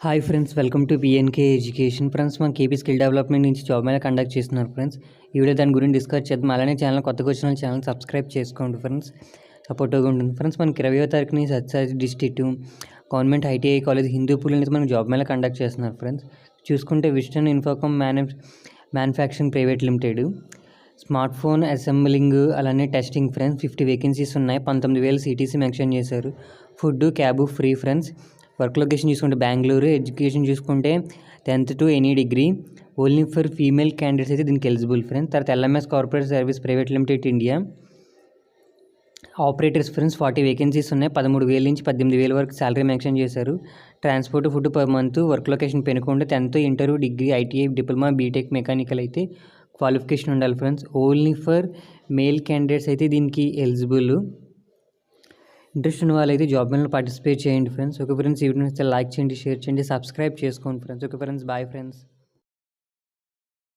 Hi friends, welcome to PNK education. Friends, మన KP skill development నుంచి job mela conduct చేస్తున్నారు friends. ఈ video దాని గురించి డిస్కస్ చేద్దాం. అలానే ఛానల్ కొత్తగా వచ్చిన ఛానల్ సబ్స్క్రైబ్ చేసుకోండి ఫ్రెండ్స్, సపోర్ట్గా ఉంటుంది ఫ్రెండ్స్. మనకి 20వ తారీఖుని Sathya Sai district government ITI college Hindupur నుంచి మనకి జాబ్ మేళా కండక్ట్ చేస్తున్నారు ఫ్రెండ్స్. చూసుకుంటే విస్టర్న్ Infocomm manufacturing private limited, smart phone assembling, అలానే టెస్టింగ్ ఫ్రెండ్స్. 50 వేకెన్సీస్ ఉన్నాయి. 19,000 సిటీసీ మెన్షన్ చేశారు. Food cab free friends. Work location చూసుకుంటే బెంగళూరు. ఎడ్యుకేషన్ చూసుకుంటే 10th to any degree. Only for female candidates అయితే దీనికి ఎలిజిబుల్ ఫ్రెండ్స్. తర్వాత LMS corporate service private limited India operators friends. 40 vacancies ఉన్నాయి. 13,000 నుంచి 18,000 వరకు శాలరీ మెన్షన్ చేశారు. Transport food per month. Work location Penukonda. 10th inter, degree, ITI, diploma, BTech, mechanical అయితే qualification ఉండాలి friends. Only for male candidates అయితే దీనికి eligible. Interest ఉన్న వాళ్ళైతే జాబ్ మేళలో పార్టిసిపేట్ చేయండి ఫ్రెండ్స్. ఓకే ఫ్రెండ్స్, ఈ వీడియో లైక్ చేయండి, షేర్ చేయండి, సబ్స్క్రైబ్ చేసుకోండి friends. Okay friends, bye friends.